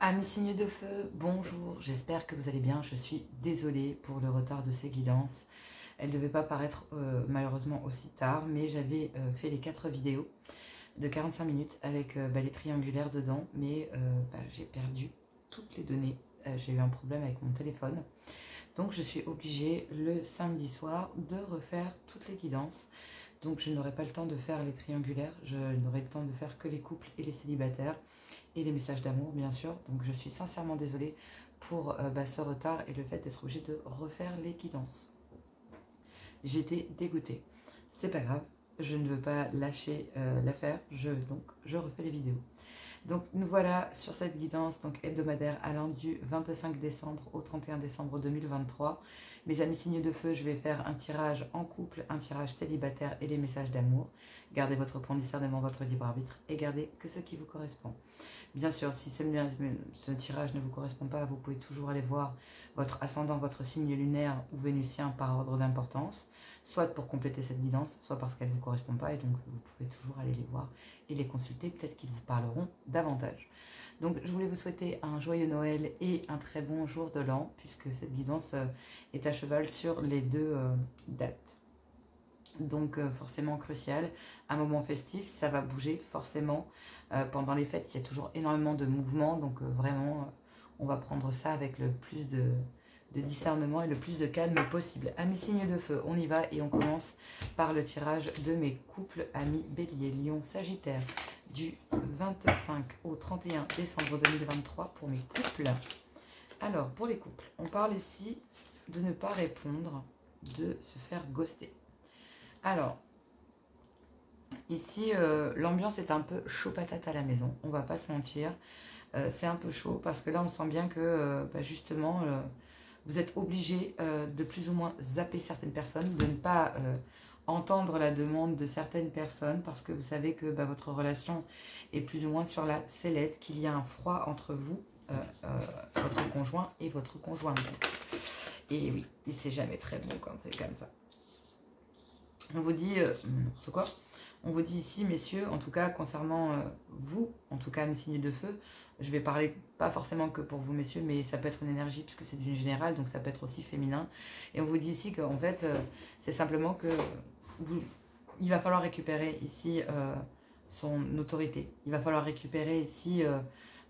Amis signes de feu, bonjour, j'espère que vous allez bien. Je suis désolée pour le retard de ces guidances. Elles ne devaient pas paraître malheureusement aussi tard, mais j'avais fait les 4 vidéos de 45 minutes avec les triangulaires dedans, mais j'ai perdu toutes les données. J'ai eu un problème avec mon téléphone. Donc je suis obligée le samedi soir de refaire toutes les guidances. Donc je n'aurai pas le temps de faire les triangulaires, je n'aurai le temps de faire que les couples et les célibataires et les messages d'amour bien sûr. Donc je suis sincèrement désolée pour ce retard et le fait d'être obligée de refaire les guidances. J'étais dégoûtée. C'est pas grave, je ne veux pas lâcher l'affaire, donc je refais les vidéos. Donc nous voilà sur cette guidance hebdomadaire allant du 25 décembre au 31 décembre 2023. Mes amis signes de feu, je vais faire un tirage en couple, un tirage célibataire et les messages d'amour. Gardez votre point de discernement, votre libre arbitre et gardez que ce qui vous correspond. Bien sûr, si ce tirage ne vous correspond pas, vous pouvez toujours aller voir votre ascendant, votre signe lunaire ou vénusien par ordre d'importance, soit pour compléter cette guidance, soit parce qu'elle ne vous correspond pas, et donc vous pouvez toujours aller les voir et les consulter, peut-être qu'ils vous parleront davantage. Donc je voulais vous souhaiter un joyeux Noël et un très bon jour de l'an, puisque cette guidance est à cheval sur les deux dates. Donc forcément crucial, un moment festif, ça va bouger forcément. Pendant les fêtes, il y a toujours énormément de mouvements, donc vraiment, on va prendre ça avec le plus de discernement et le plus de calme possible. Amis signes de feu, on y va et on commence par le tirage de mes couples amis Bélier, Lion, Sagittaire du 25 au 31 décembre 2023 pour mes couples. Alors, pour les couples, on parle ici de ne pas répondre, de se faire ghoster. Alors, ici, l'ambiance est un peu chaud patate à la maison, on va pas se mentir. C'est un peu chaud parce que là, on sent bien que, justement, vous êtes obligé de plus ou moins zapper certaines personnes, de ne pas entendre la demande de certaines personnes parce que vous savez que votre relation est plus ou moins sur la sellette, qu'il y a un froid entre vous, votre conjoint et votre conjointe. Et oui, c'est jamais très bon quand c'est comme ça. On vous dit n'importe quoi. On vous dit ici, messieurs, en tout cas concernant vous, en tout cas mes signes de feu, je vais parler pas forcément que pour vous, messieurs, mais ça peut être une énergie puisque c'est d'une générale, donc ça peut être aussi féminin. Et on vous dit ici qu'en fait, c'est simplement que il va falloir récupérer ici son autorité. Il va falloir récupérer ici,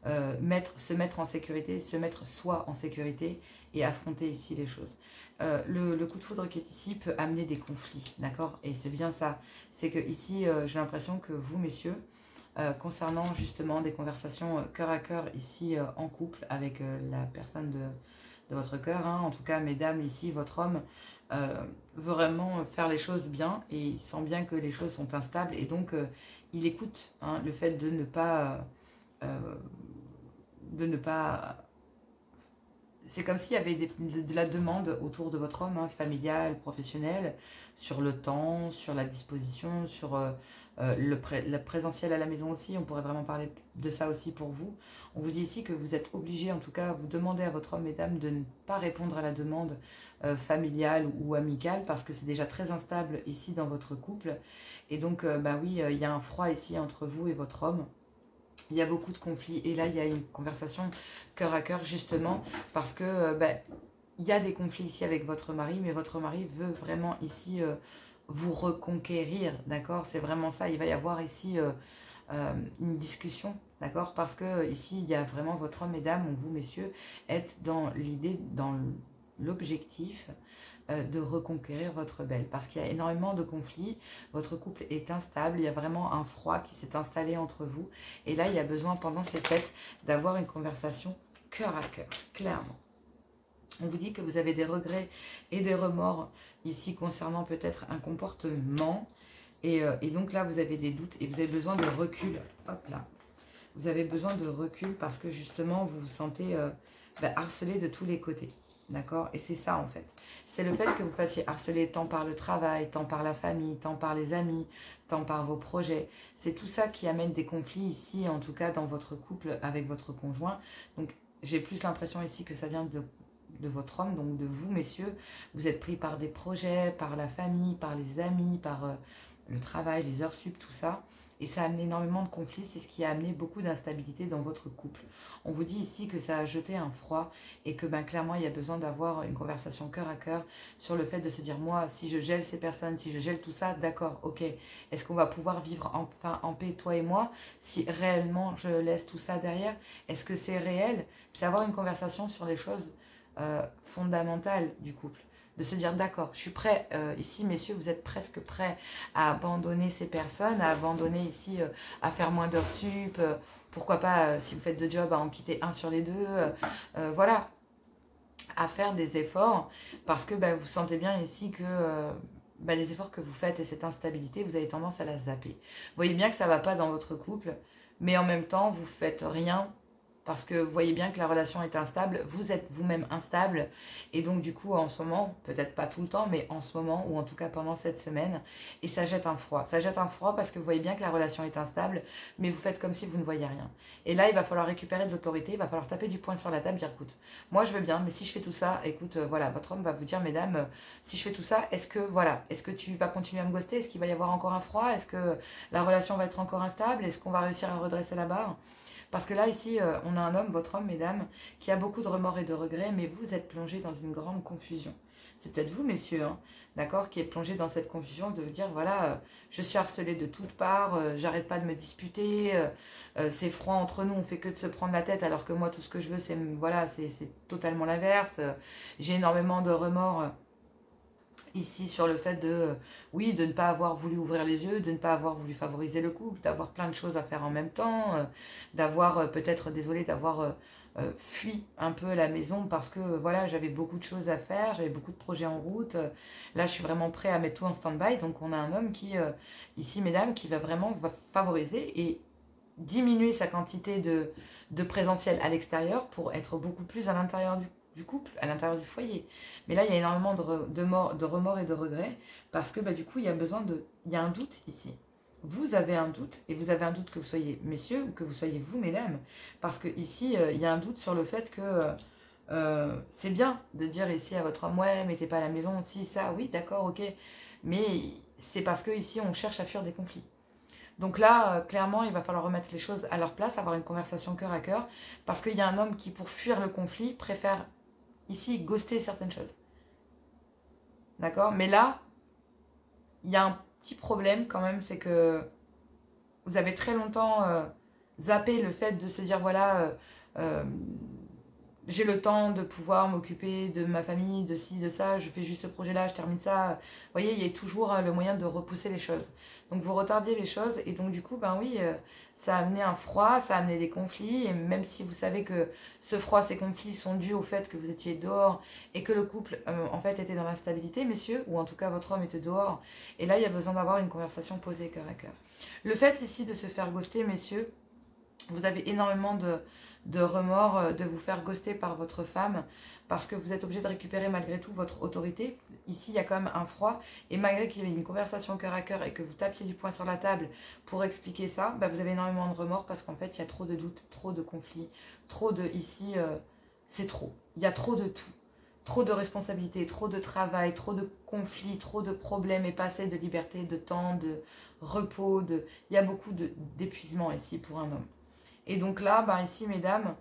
se mettre en sécurité, se mettre soi en sécurité et affronter ici les choses. Le coup de foudre qui est ici peut amener des conflits, d'accord? Et c'est bien ça. C'est que ici, j'ai l'impression que vous, messieurs, concernant justement des conversations cœur à cœur ici en couple avec la personne de votre cœur, hein, en tout cas, mesdames, ici, votre homme veut vraiment faire les choses bien et il sent bien que les choses sont instables et donc il écoute hein, le fait de ne pas... C'est comme s'il y avait de la demande autour de votre homme, hein, familial, professionnel, sur le temps, sur la disposition, sur la présentiel à la maison aussi. On pourrait vraiment parler de ça aussi pour vous. On vous dit ici que vous êtes obligé, en tout cas, vous demandez à votre homme, mesdames, de ne pas répondre à la demande familiale ou amicale parce que c'est déjà très instable ici dans votre couple. Et donc, oui, il y a un froid ici entre vous et votre homme. Il y a beaucoup de conflits et là il y a une conversation cœur à cœur justement parce que il y a des conflits ici avec votre mari, mais votre mari veut vraiment ici vous reconquérir, d'accord? C'est vraiment ça, il va y avoir ici une discussion, d'accord? Parce que ici il y a vraiment votre homme, mesdames, vous messieurs, êtes dans l'idée, dans l'objectif de reconquérir votre belle. Parce qu'il y a énormément de conflits, votre couple est instable, il y a vraiment un froid qui s'est installé entre vous. Et là, il y a besoin pendant ces fêtes d'avoir une conversation cœur à cœur, clairement. On vous dit que vous avez des regrets et des remords ici concernant peut-être un comportement. Et donc là, vous avez des doutes et vous avez besoin de recul. Hop là. Vous avez besoin de recul parce que justement, vous vous sentez harcelé de tous les côtés. D'accord? Et c'est ça en fait. C'est le fait que vous fassiez harceler tant par le travail, tant par la famille, tant par les amis, tant par vos projets. C'est tout ça qui amène des conflits ici, en tout cas dans votre couple avec votre conjoint. Donc j'ai plus l'impression ici que ça vient de votre homme, donc de vous messieurs. Vous êtes pris par des projets, par la famille, par les amis, par le travail, les heures sup, tout ça. et ça a amené énormément de conflits. C'est ce qui a amené beaucoup d'instabilité dans votre couple. On vous dit ici que ça a jeté un froid et que clairement, il y a besoin d'avoir une conversation cœur à cœur sur le fait de se dire, moi, si je gèle ces personnes, si je gèle tout ça, d'accord, ok. Est-ce qu'on va pouvoir vivre enfin en paix, toi et moi, si réellement je laisse tout ça derrière? Est-ce que c'est réel? C'est avoir une conversation sur les choses fondamentales du couple. De se dire, d'accord, je suis prêt, ici, messieurs, vous êtes presque prêts à abandonner ces personnes, à abandonner ici, à faire moins d'heures sup, pourquoi pas, si vous faites deux jobs, à en quitter un sur les deux, voilà, à faire des efforts, parce que vous sentez bien ici que les efforts que vous faites et cette instabilité, vous avez tendance à la zapper. Vous voyez bien que ça ne va pas dans votre couple, mais en même temps, vous ne faites rien parce que vous voyez bien que la relation est instable, vous êtes vous-même instable, et donc du coup en ce moment, peut-être pas tout le temps, mais en ce moment, ou en tout cas pendant cette semaine, et ça jette un froid. Ça jette un froid parce que vous voyez bien que la relation est instable, mais vous faites comme si vous ne voyez rien. Et là, il va falloir récupérer de l'autorité, il va falloir taper du poing sur la table, dire écoute, moi je veux bien, mais si je fais tout ça, écoute, voilà, votre homme va vous dire, mesdames, si je fais tout ça, est-ce que tu vas continuer à me ghoster? Est-ce qu'il va y avoir encore un froid? Est-ce que la relation va être encore instable? Est-ce qu'on va réussir à redresser la barre? Parce que là, ici, on a un homme, votre homme, mesdames, qui a beaucoup de remords et de regrets, mais vous êtes plongé dans une grande confusion. C'est peut-être vous, messieurs, hein, d'accord, qui est plongé dans cette confusion de vous dire, voilà, je suis harcelé de toutes parts, j'arrête pas de me disputer, c'est froid entre nous, on fait que de se prendre la tête, alors que moi, tout ce que je veux, c'est voilà, c'est totalement l'inverse. J'ai énormément de remords ici sur le fait de, oui, de ne pas avoir voulu ouvrir les yeux, de ne pas avoir voulu favoriser le couple, d'avoir plein de choses à faire en même temps, d'avoir peut-être, désolé, d'avoir fui un peu la maison parce que voilà, j'avais beaucoup de choses à faire, j'avais beaucoup de projets en route. Là, je suis vraiment prêt à mettre tout en stand-by. Donc, on a un homme qui, ici, mesdames, qui va vraiment favoriser et diminuer sa quantité de présentiel à l'extérieur pour être beaucoup plus à l'intérieur du couple, à l'intérieur du foyer. Mais là, il y a énormément de remords et de regrets parce que du coup, il y a un doute ici. Vous avez un doute, et vous avez un doute que vous soyez messieurs ou que vous soyez vous, mesdames, parce que ici, il y a un doute sur le fait que c'est bien de dire ici à votre homme, ouais, mais t'es pas à la maison, si, ça, oui, d'accord, ok, mais c'est parce que ici, on cherche à fuir des conflits. Donc là, clairement, il va falloir remettre les choses à leur place, avoir une conversation cœur à cœur, parce qu'il y a un homme qui, pour fuir le conflit, préfère ici ghoster certaines choses. D'accord? Mais là, il y a un petit problème quand même, c'est que vous avez très longtemps zappé le fait de se dire, voilà, j'ai le temps de pouvoir m'occuper de ma famille, de ci, de ça, je fais juste ce projet-là, je termine ça. Vous voyez, il y a toujours le moyen de repousser les choses. Donc vous retardiez les choses et donc du coup, oui, ça a amené un froid, ça a amené des conflits. Et même si vous savez que ce froid, ces conflits sont dus au fait que vous étiez dehors et que le couple, en fait, était dans l'instabilité, messieurs, ou en tout cas votre homme était dehors. Et là, il y a besoin d'avoir une conversation posée cœur à cœur. Le fait ici de se faire ghoster, messieurs, vous avez énormément de remords de vous faire ghoster par votre femme parce que vous êtes obligé de récupérer malgré tout votre autorité. Ici, il y a quand même un froid et malgré qu'il y ait une conversation cœur à cœur et que vous tapiez du poing sur la table pour expliquer ça, vous avez énormément de remords parce qu'en fait, il y a trop de doutes, trop de conflits, trop de... Ici, c'est trop. Il y a trop de tout. Trop de responsabilités, trop de travail, trop de conflits, trop de problèmes et pas assez de liberté, de temps, de repos. Il y a beaucoup d'épuisement ici pour un homme. Et donc là, ici, mesdames,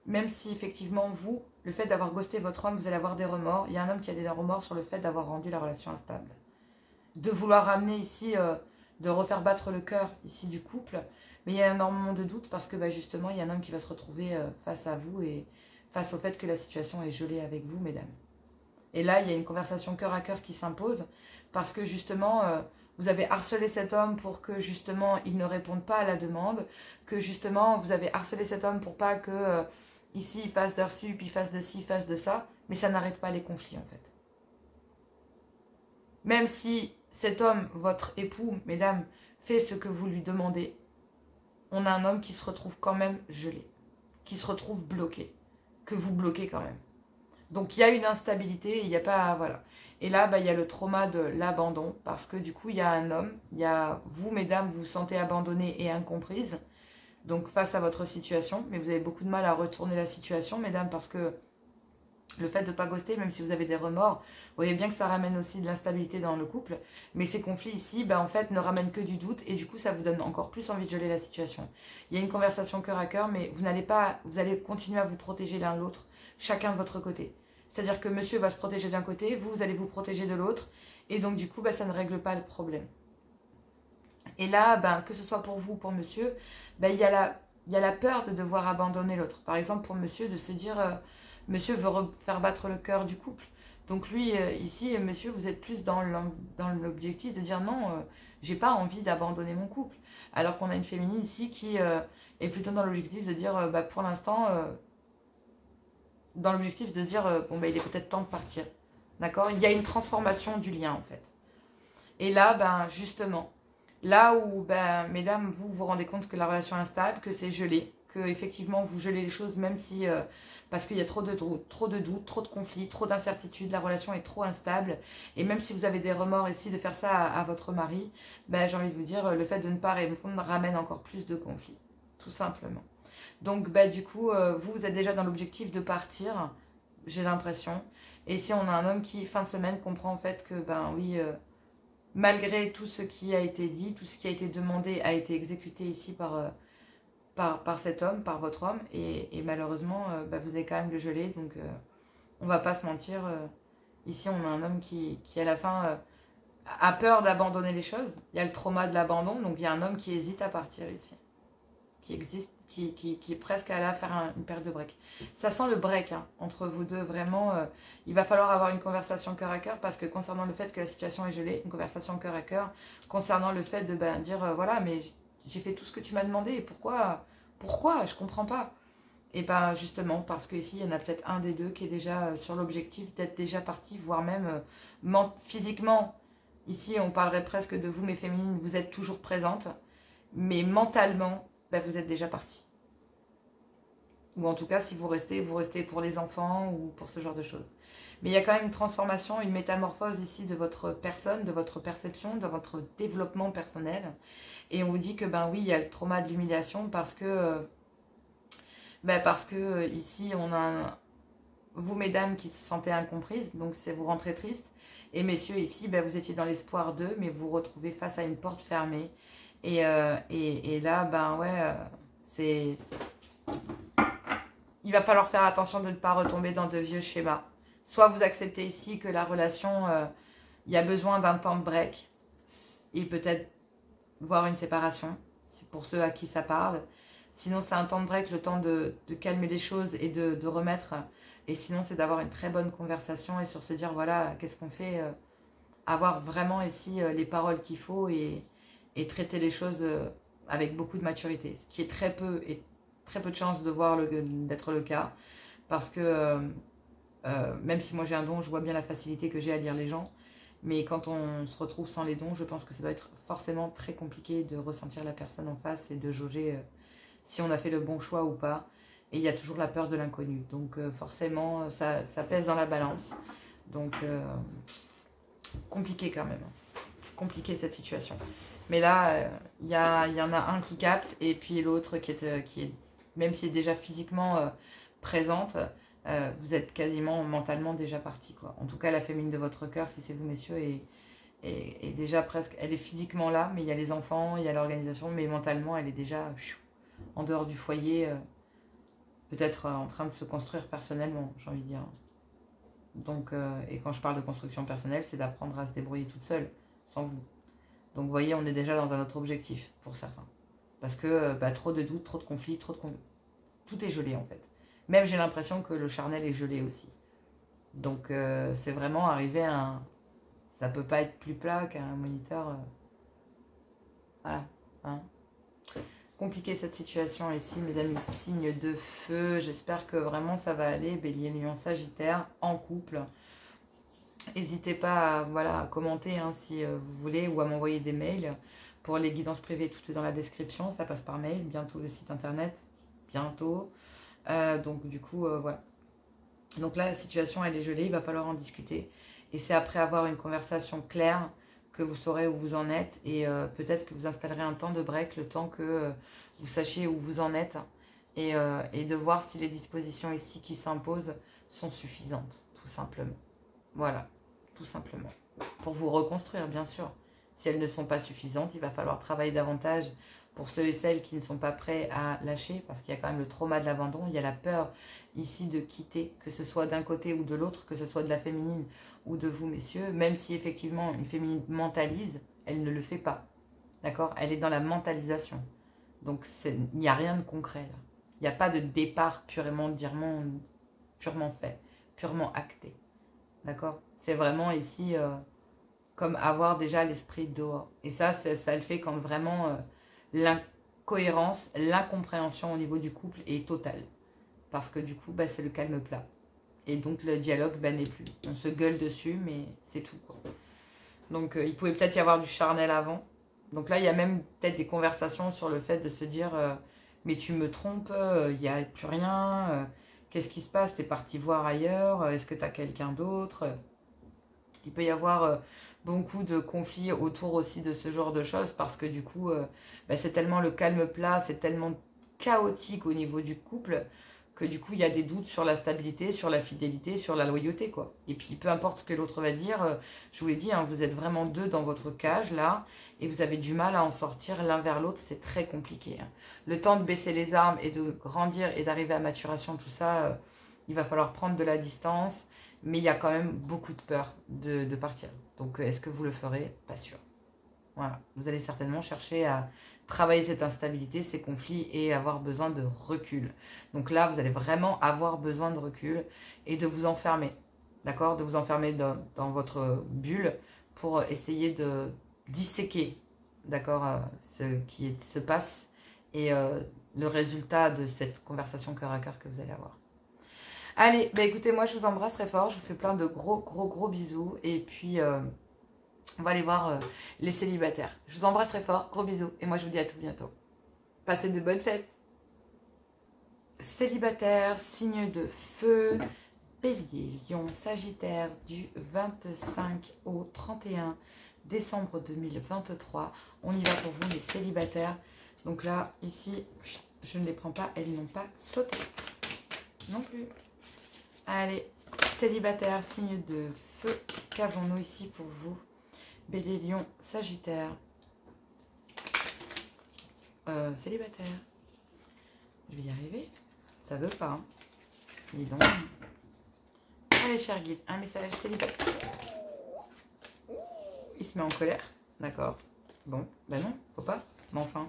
même si effectivement, vous, le fait d'avoir ghosté votre homme, vous allez avoir des remords. Il y a un homme qui a des remords sur le fait d'avoir rendu la relation instable. De vouloir ramener ici, de refaire battre le cœur ici du couple. Mais il y a énormément de doutes parce que justement, il y a un homme qui va se retrouver face à vous et face au fait que la situation est gelée avec vous, mesdames. Et là, il y a une conversation cœur à cœur qui s'impose parce que justement... vous avez harcelé cet homme pour que justement il ne réponde pas à la demande, que justement vous avez harcelé cet homme pour pas que ici il fasse d'heures sup, il fasse de ci, il fasse de ça, mais ça n'arrête pas les conflits en fait. Même si cet homme, votre époux, mesdames, fait ce que vous lui demandez, on a un homme qui se retrouve quand même gelé, qui se retrouve bloqué, que vous bloquez quand même. Donc il y a une instabilité, il n'y a pas... Voilà. Et là, il y a le trauma de l'abandon, parce que du coup, il y a un homme, il y a vous, mesdames, vous vous sentez abandonnées et incomprises, donc face à votre situation, mais vous avez beaucoup de mal à retourner la situation, mesdames, parce que Le fait de ne pas ghoster, même si vous avez des remords, vous voyez bien que ça ramène aussi de l'instabilité dans le couple. Mais ces conflits ici, en fait, ne ramènent que du doute. Et du coup, ça vous donne encore plus envie de geler la situation. Il y a une conversation cœur à cœur, mais vous allez continuer à vous protéger l'un l'autre, chacun de votre côté. C'est-à-dire que monsieur va se protéger d'un côté, vous allez vous protéger de l'autre. Et donc, du coup, ça ne règle pas le problème. Et là, que ce soit pour vous ou pour monsieur, il y a la peur de devoir abandonner l'autre. Par exemple, pour monsieur, de se dire... monsieur veut faire battre le cœur du couple. Donc lui, ici, monsieur, vous êtes plus dans l'objectif de dire non, j'ai pas envie d'abandonner mon couple. Alors qu'on a une féminine ici qui est plutôt dans l'objectif de dire, pour l'instant, dans l'objectif de se dire, il est peut-être temps de partir. D'accord? Il y a une transformation du lien, en fait. Et là, justement, là où, mesdames, vous vous rendez compte que la relation est instable, que c'est gelé, que effectivement vous gelez les choses, même si parce qu'il y a trop de doutes, trop de conflits, trop d'incertitudes, la relation est trop instable, et même si vous avez des remords ici de faire ça à votre mari, j'ai envie de vous dire, le fait de ne pas répondre ramène encore plus de conflits, tout simplement. Donc du coup, vous êtes déjà dans l'objectif de partir, j'ai l'impression, et ici on a un homme qui, fin de semaine, comprend en fait que, oui, malgré tout ce qui a été dit, tout ce qui a été demandé a été exécuté ici par cet homme, par votre homme, et malheureusement, vous avez quand même le gelé, donc on va pas se mentir, ici on a un homme qui à la fin a peur d'abandonner les choses, il y a le trauma de l'abandon, donc il y a un homme qui hésite à partir ici, qui existe, qui est presque à la faire une paire de break. Ça sent le break entre vous deux, vraiment, il va falloir avoir une conversation cœur à cœur, parce que concernant le fait que la situation est gelée, une conversation cœur à cœur, concernant le fait de dire, voilà, mais j'ai fait tout ce que tu m'as demandé, et pourquoi je comprends pas. Et justement, parce que ici il y en a peut-être un des deux qui est déjà sur l'objectif d'être déjà parti, voire même physiquement. Ici, on parlerait presque de vous, mes féminines, vous êtes toujours présentes, mais mentalement, vous êtes déjà parti. Ou en tout cas, si vous restez pour les enfants ou pour ce genre de choses. Mais il y a quand même une transformation, une métamorphose ici de votre personne, de votre perception, de votre développement personnel. Et on vous dit que, oui, il y a le trauma de l'humiliation parce que ici, on a vous, mesdames, qui se sentez incomprises, donc vous rentrez triste. Et messieurs, ici, vous étiez dans l'espoir d'eux, mais vous vous retrouvez face à une porte fermée. Et là, c'est... Il va falloir faire attention de ne pas retomber dans de vieux schémas. Soit vous acceptez ici que la relation, il y a besoin d'un temps de break, et peut-être voir une séparation, c'est pour ceux à qui ça parle. Sinon, c'est un temps de break, le temps de calmer les choses et de remettre. Et sinon, c'est d'avoir une très bonne conversation et sur se dire, voilà, qu'est-ce qu'on fait, avoir vraiment ici les paroles qu'il faut et traiter les choses avec beaucoup de maturité. Ce qui est très peu de chances d'être le cas. Parce que même si moi j'ai un don, je vois bien la facilité que j'ai à lire les gens. Mais quand on se retrouve sans les dons, je pense que ça doit être forcément très compliqué de ressentir la personne en face et de jauger si on a fait le bon choix ou pas. Et il y a toujours la peur de l'inconnu. Donc forcément, ça pèse dans la balance. Donc compliqué quand même. Compliqué cette situation. Mais là, il y en a un qui capte et puis l'autre qui est même si elle est déjà physiquement présente, vous êtes quasiment mentalement déjà parti, quoi. En tout cas, la féminine de votre cœur, si c'est vous, messieurs, est déjà presque... Elle est physiquement là, mais il y a les enfants, il y a l'organisation, mais mentalement, elle est déjà en dehors du foyer, peut-être en train de se construire personnellement, j'ai envie de dire. Donc, et quand je parle de construction personnelle, c'est d'apprendre à se débrouiller toute seule, sans vous. Donc, vous voyez, on est déjà dans un autre objectif, pour certains. Parce que trop de doutes, trop de conflits, tout est gelé, en fait. Même j'ai l'impression que le charnel est gelé aussi. Donc c'est vraiment arrivé à un... Ça peut pas être plus plat qu'un moniteur. Voilà. Hein. Compliqué cette situation ici, mes amis. Signe de feu. J'espère que vraiment ça va aller. Bélier, Lion, Sagittaire, en couple. N'hésitez pas à commenter si vous voulez ou à m'envoyer des mails. Pour les guidances privées, tout est dans la description. Ça passe par mail. Bientôt le site internet. Bientôt. Donc du coup, voilà. Donc là, la situation, elle est gelée, il va falloir en discuter. Et c'est après avoir une conversation claire que vous saurez où vous en êtes. Et peut-être que vous installerez un temps de break, le temps que vous sachiez où vous en êtes. et de voir si les dispositions ici qui s'imposent sont suffisantes, tout simplement. Voilà, tout simplement. Pour vous reconstruire, bien sûr. Si elles ne sont pas suffisantes, il va falloir travailler davantage pour ceux et celles qui ne sont pas prêts à lâcher, parce qu'il y a quand même le trauma de l'abandon, il y a la peur ici de quitter, que ce soit d'un côté ou de l'autre, que ce soit de la féminine ou de vous, messieurs, même si effectivement une féminine mentalise, elle ne le fait pas, d'accord? Elle est dans la mentalisation. Donc il n'y a rien de concret là. Il n'y a pas de départ purement fait, purement acté, d'accord? C'est vraiment ici comme avoir déjà l'esprit dehors. Et ça le fait quand vraiment l'incohérence, l'incompréhension au niveau du couple est totale. Parce que du coup, bah, c'est le calme plat. Et donc le dialogue bah, n'est plus. On se gueule dessus, mais c'est tout, quoi. Donc il pouvait peut-être y avoir du charnel avant. Donc là, il y a même peut-être des conversations sur le fait de se dire mais tu me trompes, il n'y a plus rien, qu'est-ce qui se passe, t'es parti voir ailleurs, est-ce que tu as quelqu'un d'autre? Il peut y avoir beaucoup de conflits autour aussi de ce genre de choses parce que du coup, bah, c'est tellement le calme plat, c'est tellement chaotique au niveau du couple que du coup, il y a des doutes sur la stabilité, sur la fidélité, sur la loyauté, quoi. Et puis, peu importe ce que l'autre va dire, je vous l'ai dit, hein, vous êtes vraiment deux dans votre cage, là, et vous avez du mal à en sortir l'un vers l'autre, c'est très compliqué. Hein. Le temps de baisser les armes et de grandir et d'arriver à maturation, tout ça, il va falloir prendre de la distance, mais il y a quand même beaucoup de peur de partir. Donc, est-ce que vous le ferez? Pas sûr. Voilà, vous allez certainement chercher à travailler cette instabilité, ces conflits et avoir besoin de recul. Donc là, vous allez vraiment avoir besoin de recul et de vous enfermer, d'accord? De vous enfermer dans votre bulle pour essayer de disséquer, d'accord, ce qui se passe et le résultat de cette conversation cœur à cœur que vous allez avoir. Allez, bah écoutez, moi je vous embrasse très fort, je vous fais plein de gros bisous et puis... on va aller voir les célibataires. Je vous embrasse très fort, gros bisous. Et moi, je vous dis à tout bientôt. Passez de bonnes fêtes. Célibataire, signe de feu, bélier, lion, sagittaire, du 25 au 31 décembre 2023. On y va pour vous, les célibataires. Donc là, ici, je ne les prends pas. Elles n'ont pas sauté. Non plus. Allez, célibataire, signe de feu. Qu'avons-nous ici pour vous ? Bélier, lion, sagittaire, célibataire. Je vais y arriver. Ça veut pas. Hein. Dis donc. Allez, cher guide, un message célibataire. Il se met en colère. D'accord. Bon, ben non, faut pas. Mais enfin.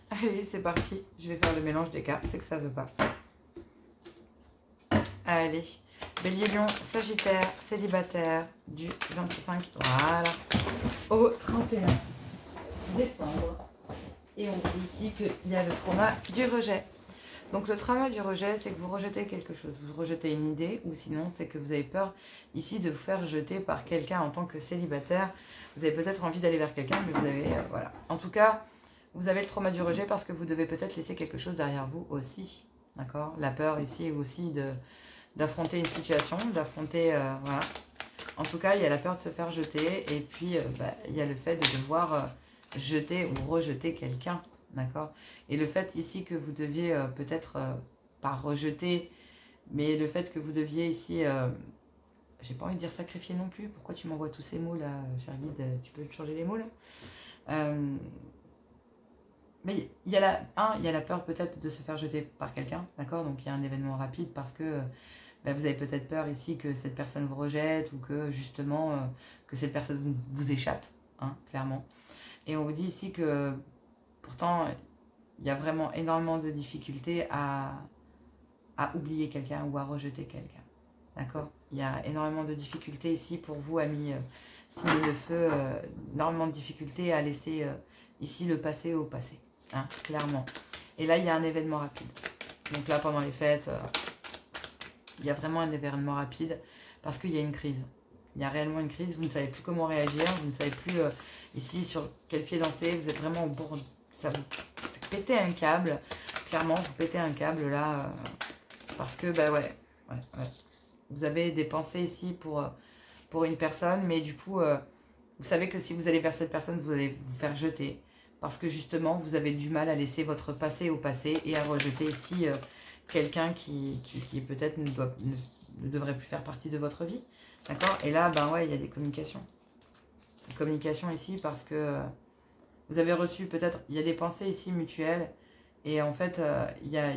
Allez, c'est parti. Je vais faire le mélange des cartes. C'est que ça veut pas. Allez. Bélier, lion, sagittaire, célibataire, du 25, voilà, au 31 décembre. Et on dit ici qu'il y a le trauma du rejet. Donc le trauma du rejet, c'est que vous rejetez quelque chose. Vous rejetez une idée, ou sinon c'est que vous avez peur ici de vous faire jeter par quelqu'un en tant que célibataire. Vous avez peut-être envie d'aller vers quelqu'un, mais vous avez... voilà. En tout cas, vous avez le trauma du rejet parce que vous devez peut-être laisser quelque chose derrière vous aussi. D'accord? La peur ici aussi d'affronter une situation, d'affronter... voilà. En tout cas, il y a la peur de se faire jeter et puis il y a le fait de devoir jeter ou rejeter quelqu'un, d'accord? Et le fait ici que vous deviez peut-être, pas rejeter, mais le fait que vous deviez ici, j'ai pas envie de dire sacrifier non plus, pourquoi tu m'envoies tous ces mots là, cher guide, tu peux changer les mots là? Mais il y a la peur peut-être de se faire jeter par quelqu'un, d'accord? Donc il y a un événement rapide parce que vous avez peut-être peur ici que cette personne vous rejette ou que justement que cette personne vous échappe, hein, clairement. Et on vous dit ici que pourtant il y a vraiment énormément de difficultés à oublier quelqu'un ou à rejeter quelqu'un, d'accord? Il y a énormément de difficultés ici pour vous, amis signe de feu, énormément de difficultés à laisser ici le passé au passé. Hein, clairement. Et là, il y a un événement rapide. Donc là, pendant les fêtes, il y a vraiment un événement rapide parce qu'il y a une crise. Il y a réellement une crise. Vous ne savez plus comment réagir. Vous ne savez plus ici sur quel pied danser. Vous êtes vraiment au bord. Ça vous fait péter un câble. Clairement, vous pétez un câble là. Parce que, ouais. Vous avez des pensées ici pour une personne. Mais du coup, vous savez que si vous allez vers cette personne, vous allez vous faire jeter. parce que justement, vous avez du mal à laisser votre passé au passé et à rejeter ici quelqu'un qui peut-être ne devrait plus faire partie de votre vie. D'accord? Et là, ben ouais, il y a des communications. Des communications ici parce que vous avez reçu peut-être, il y a des pensées ici mutuelles et en fait, il y a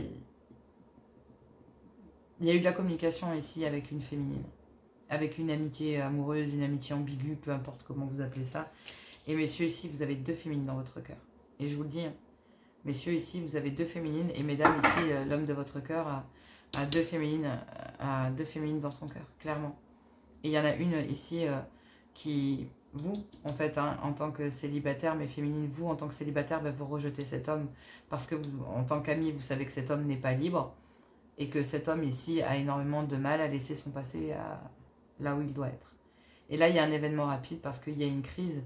eu de la communication ici avec une féminine, avec une amitié amoureuse, une amitié ambiguë, peu importe comment vous appelez ça. Et messieurs, ici, vous avez 2 féminines dans votre cœur. Et je vous le dis, hein, messieurs, ici, vous avez 2 féminines. Et mesdames, ici, l'homme de votre cœur a 2 féminines, dans son cœur, clairement. Et il y en a une ici qui, vous, en fait, hein, en tant que célibataire, mais féminine, vous, en tant que célibataire, ben, vous rejetez cet homme. Parce que, vous, en tant qu'ami, vous savez que cet homme n'est pas libre. Et que cet homme ici a énormément de mal à laisser son passé là où il doit être. Et là, il y a un événement rapide parce qu'il y a une crise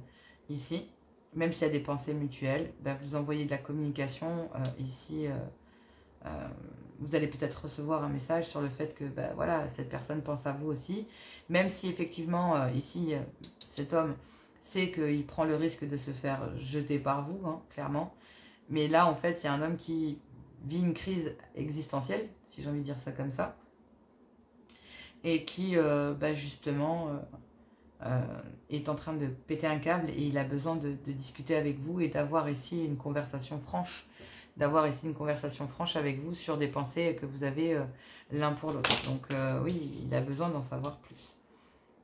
ici. Même s'il y a des pensées mutuelles, ben vous envoyez de la communication ici. Vous allez peut-être recevoir un message sur le fait que ben, voilà, cette personne pense à vous aussi. Même si effectivement, ici, cet homme sait qu'il prend le risque de se faire jeter par vous, hein, clairement. Mais là, en fait, il y a un homme qui vit une crise existentielle, si j'ai envie de dire ça comme ça, et qui, justement, est en train de péter un câble et il a besoin de discuter avec vous et d'avoir ici une conversation franche, avec vous sur des pensées que vous avez l'un pour l'autre. Donc oui, il a besoin d'en savoir plus.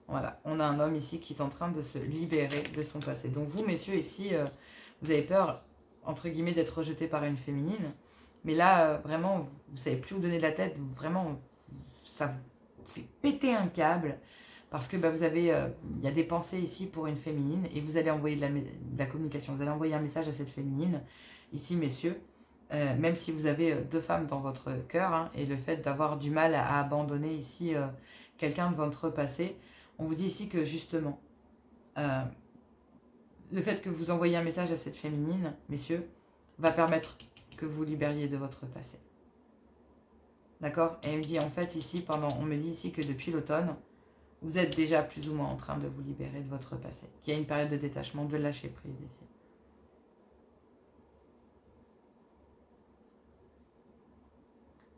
Voilà, on a un homme ici qui est en train de se libérer de son passé. Donc vous, messieurs, ici, vous avez peur, entre guillemets, d'être rejeté par une féminine. Mais là, vraiment, vous ne savez plus où donner de la tête. Vraiment, ça vous fait péter un câble. Parce que vous avez, il y a des pensées ici pour une féminine. Et vous allez envoyer de la communication. Vous allez envoyer un message à cette féminine. Ici, messieurs. Même si vous avez 2 femmes dans votre cœur. Hein, et le fait d'avoir du mal à abandonner ici quelqu'un de votre passé. On vous dit ici que justement, le fait que vous envoyez un message à cette féminine, messieurs, va permettre que vous libériez de votre passé. D'accord? Et il me dit en fait ici, on me dit ici que depuis l'automne, vous êtes déjà plus ou moins en train de vous libérer de votre passé. Qu'il y a une période de détachement, de lâcher prise ici.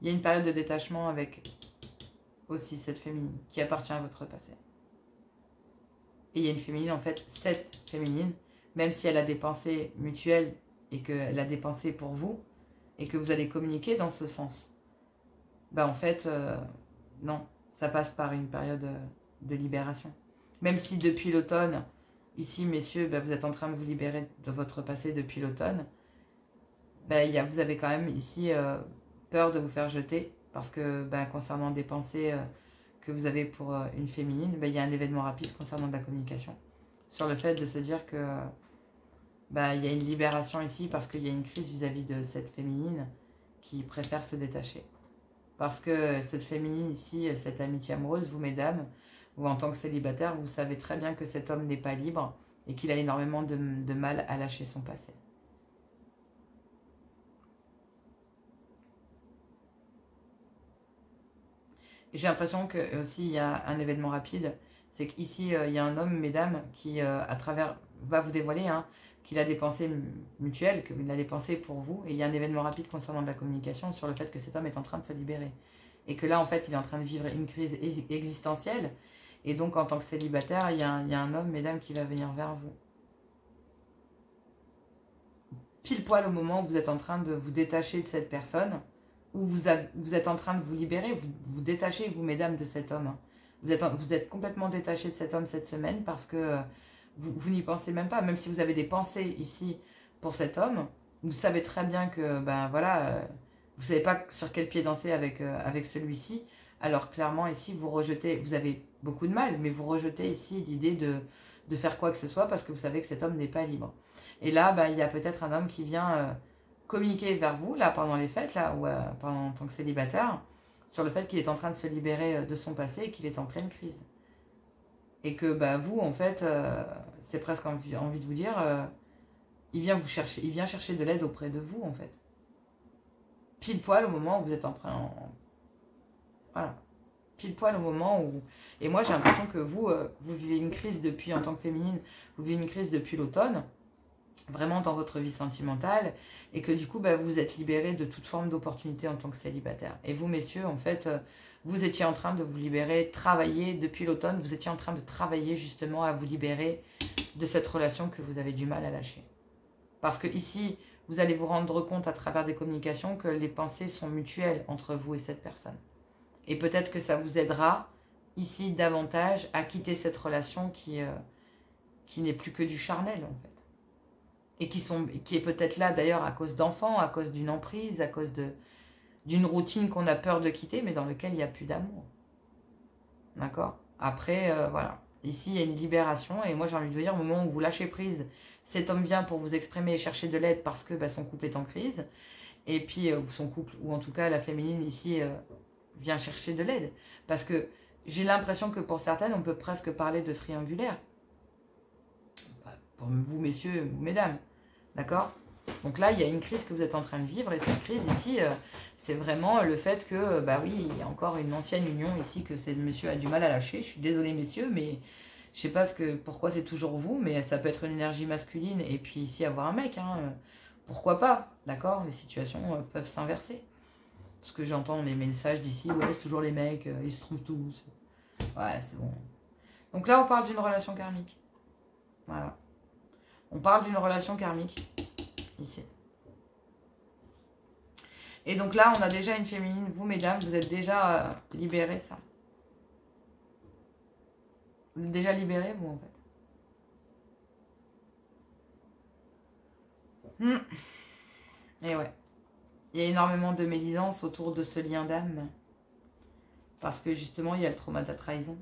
Il y a une période de détachement avec aussi cette féminine qui appartient à votre passé. Et il y a une féminine, en fait, cette féminine, même si elle a des pensées mutuelles et qu'elle a des pensées pour vous, et que vous allez communiquer dans ce sens, en fait, non, ça passe par une période de libération. Même si depuis l'automne, ici, messieurs, vous êtes en train de vous libérer de votre passé depuis l'automne, vous avez quand même ici peur de vous faire jeter, parce que concernant des pensées que vous avez pour une féminine, il y a un événement rapide concernant de la communication, sur le fait de se dire que il y a une libération ici, parce qu'il y a une crise vis-à-vis de cette féminine qui préfère se détacher. Parce que cette féminine ici, cette amitié amoureuse, vous mesdames, ou en tant que célibataire, vous savez très bien que cet homme n'est pas libre et qu'il a énormément de mal à lâcher son passé. J'ai l'impression que aussi il y a un événement rapide, c'est qu'ici il y a un homme, mesdames, qui à travers va vous dévoiler qu'il a des pensées mutuelles, qu'il a des pensées pour vous, et il y a un événement rapide concernant de la communication sur le fait que cet homme est en train de se libérer. Et que là, en fait, il est en train de vivre une crise existentielle, et donc en tant que célibataire, il y a un homme, mesdames, qui va venir vers vous. Pile poil au moment où vous êtes en train de vous détacher de cette personne, où vous êtes en train de vous libérer, vous détachez, vous, mesdames, de cet homme. Vous êtes complètement détaché de cet homme cette semaine parce que vous n'y pensez même pas. Même si vous avez des pensées ici pour cet homme, vous savez très bien que, vous ne savez pas sur quel pied danser avec celui-ci. Alors clairement, ici, vous rejetez, vous avez beaucoup de mal, mais vous rejetez ici l'idée de faire quoi que ce soit parce que vous savez que cet homme n'est pas libre. Et là, il y a peut-être un homme qui vient communiquer vers vous, là, pendant les fêtes, là, ou en tant que célibataire, sur le fait qu'il est en train de se libérer de son passé et qu'il est en pleine crise. Et que vous, en fait, c'est presque envie de vous dire, il vient chercher de l'aide auprès de vous, en fait. Pile poil au moment où vous êtes voilà. Pile poil au moment où... Et moi, j'ai l'impression que vous vivez une crise depuis, en tant que féminine, vous vivez une crise depuis l'automne, vraiment dans votre vie sentimentale, et que du coup, bah, vous êtes libéré de toute forme d'opportunité en tant que célibataire. Et vous, messieurs, en fait, vous étiez en train de vous libérer, travailler depuis l'automne, vous étiez en train de travailler justement à vous libérer de cette relation que vous avez du mal à lâcher. Parce que ici, vous allez vous rendre compte à travers des communications que les pensées sont mutuelles entre vous et cette personne. Et peut-être que ça vous aidera ici davantage à quitter cette relation qui n'est plus que du charnel en fait. Et qui est peut-être là d'ailleurs à cause d'enfants, à cause d'une emprise, à cause d'une routine qu'on a peur de quitter, mais dans laquelle il n'y a plus d'amour. D'accord? Après, voilà. Ici, il y a une libération, et moi j'ai envie de vous dire, au moment où vous lâchez prise, cet homme vient pour vous exprimer et chercher de l'aide parce que son couple est en crise, et puis son couple, ou en tout cas la féminine ici, vient chercher de l'aide. Parce que j'ai l'impression que pour certaines, on peut presque parler de triangulaire. Pour vous, messieurs, vous, mesdames. D'accord? Donc là, il y a une crise que vous êtes en train de vivre, et cette crise ici, c'est vraiment le fait que, bah oui, il y a encore une ancienne union ici que ce monsieur a du mal à lâcher. Je suis désolée, messieurs, mais je sais pas pourquoi c'est toujours vous, mais ça peut être une énergie masculine, et puis ici avoir un mec, hein, pourquoi pas, d'accord? Les situations peuvent s'inverser. Parce que j'entends les messages d'ici, ouais, c'est toujours les mecs, ils se trouvent tous. Ouais, c'est bon. Donc là, on parle d'une relation karmique. Voilà. On parle d'une relation karmique, ici. Et donc là, on a déjà une féminine. Vous, mesdames, vous êtes déjà libérées, ça. Vous êtes déjà libérées, vous, en fait. Et ouais. Il y a énormément de médisance autour de ce lien d'âme. Parce que, justement, il y a le trauma de la trahison.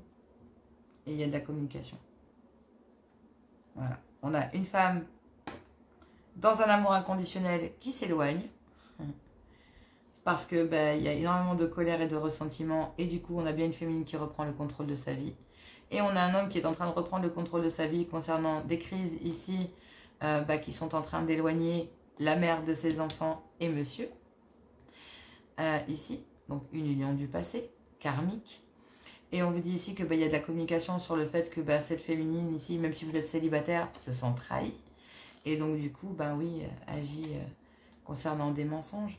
Et il y a de la communication. Voilà. On a une femme dans un amour inconditionnel qui s'éloigne. Parce que il y a énormément de colère et de ressentiment. Et du coup, on a bien une féminine qui reprend le contrôle de sa vie. Et on a un homme qui est en train de reprendre le contrôle de sa vie concernant des crises ici qui sont en train d'éloigner la mère de ses enfants et monsieur. Ici, donc une union du passé, karmique. Et on vous dit ici que il y a de la communication sur le fait que cette féminine ici, même si vous êtes célibataire, se sent trahie. Et donc du coup, oui, agit concernant des mensonges.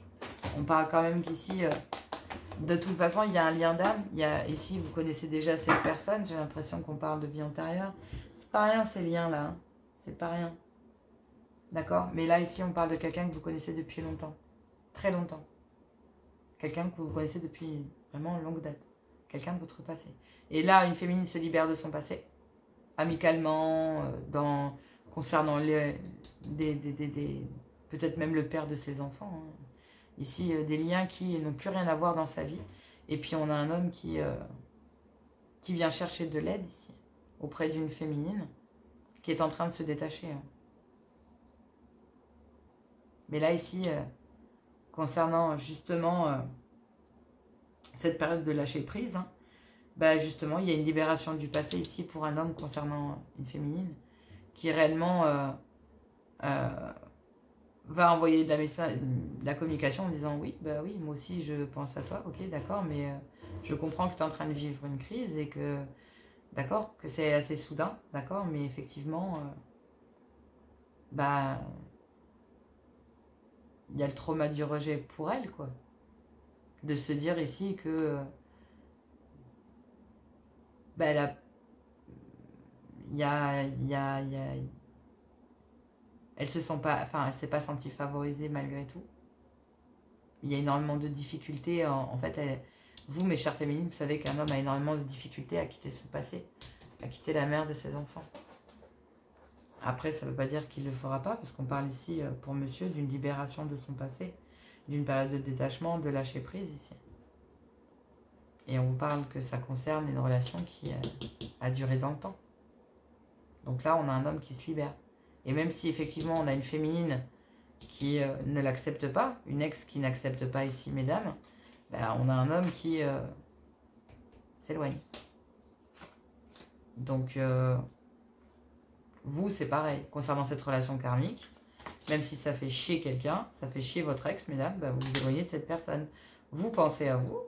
On parle quand même qu'ici, de toute façon, il y a un lien d'âme. Ici, vous connaissez déjà cette personne. J'ai l'impression qu'on parle de vie antérieure. C'est pas rien ces liens-là. Hein. C'est pas rien. D'accord? Mais là, ici, on parle de quelqu'un que vous connaissez depuis longtemps. Très longtemps. Quelqu'un que vous connaissez depuis vraiment longue date. Quelqu'un de votre passé. Et là, une féminine se libère de son passé. Amicalement, concernant peut-être même le père de ses enfants. Hein. Ici, des liens qui n'ont plus rien à voir dans sa vie. Et puis, on a un homme qui vient chercher de l'aide ici, auprès d'une féminine, qui est en train de se détacher. Hein. Mais là, ici, concernant justement cette période de lâcher prise, hein, justement, il y a une libération du passé ici pour un homme concernant une féminine, qui réellement va envoyer de la communication en disant oui, oui, moi aussi je pense à toi, ok, d'accord, mais je comprends que tu es en train de vivre une crise et que, d'accord, que c'est assez soudain, d'accord, mais effectivement, il y a le trauma du rejet pour elle, quoi. De se dire ici que elle se sent pas, enfin, elle s'est pas sentie favorisée malgré tout. Il y a énormément de difficultés. En fait, vous, mes chères féminines, vous savez qu'un homme a énormément de difficultés à quitter son passé, à quitter la mère de ses enfants. Après, ça ne veut pas dire qu'il ne le fera pas, parce qu'on parle ici, pour monsieur, d'une libération de son passé, d'une période de détachement, de lâcher prise ici. Et on parle que ça concerne une relation qui a duré dans le temps. Donc là, on a un homme qui se libère. Et même si effectivement, on a une féminine qui ne l'accepte pas, une ex qui n'accepte pas ici, mesdames, on a un homme qui s'éloigne. Donc, vous, c'est pareil. Concernant cette relation karmique, même si ça fait chier quelqu'un, ça fait chier votre ex, mesdames, vous vous éloignez de cette personne. Vous pensez à vous,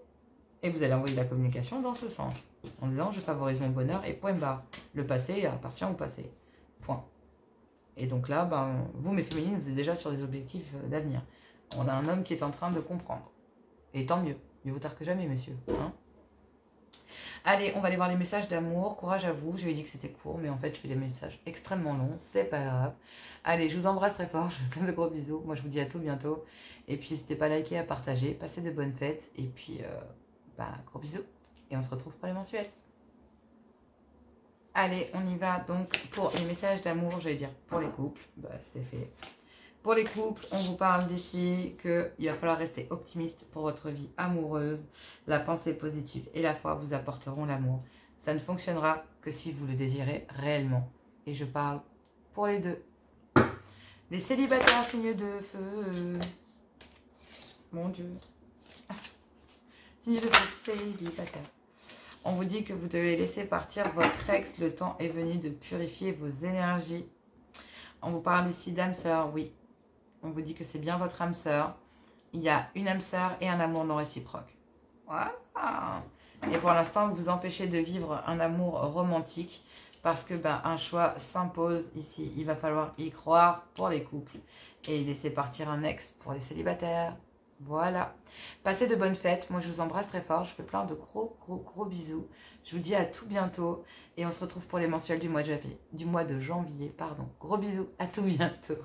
et vous allez envoyer de la communication dans ce sens. En disant, je favorise mon bonheur, et point barre. Le passé appartient au passé. Point. Et donc là, ben, vous, mes féminines, vous êtes déjà sur des objectifs d'avenir. On a un homme qui est en train de comprendre. Et tant mieux. Mieux vaut tard que jamais, messieurs. Hein. Allez, on va aller voir les messages d'amour. Courage à vous. J'avais dit que c'était court, mais en fait, je fais des messages extrêmement longs. C'est pas grave. Allez, je vous embrasse très fort. Je vous fais plein de gros bisous. Moi, je vous dis à tout bientôt. Et puis, n'hésitez pas à liker, à partager. Passez de bonnes fêtes. Et puis, gros bisous. Et on se retrouve pour les mensuels. Allez, on y va donc pour les messages d'amour, j'allais dire pour les couples. Bah, c'est fait. Pour les couples, on vous parle d'ici qu'il va falloir rester optimiste pour votre vie amoureuse. La pensée positive et la foi vous apporteront l'amour. Ça ne fonctionnera que si vous le désirez réellement. Et je parle pour les deux. Les célibataires, signe de feu. Mon Dieu. Signe de feu, célibataire. On vous dit que vous devez laisser partir votre ex. Le temps est venu de purifier vos énergies. On vous parle ici d'âme sœur, oui. On vous dit que c'est bien votre âme sœur. Il y a une âme sœur et un amour non réciproque. Voilà. Et pour l'instant, vous vous empêchez de vivre un amour romantique parce que un choix s'impose ici. Il va falloir y croire pour les couples et laisser partir un ex pour les célibataires. Voilà. Passez de bonnes fêtes. Moi, je vous embrasse très fort. Je fais plein de gros bisous. Je vous dis à tout bientôt. Et on se retrouve pour les mensuels du mois de janvier. Gros bisous. À tout bientôt.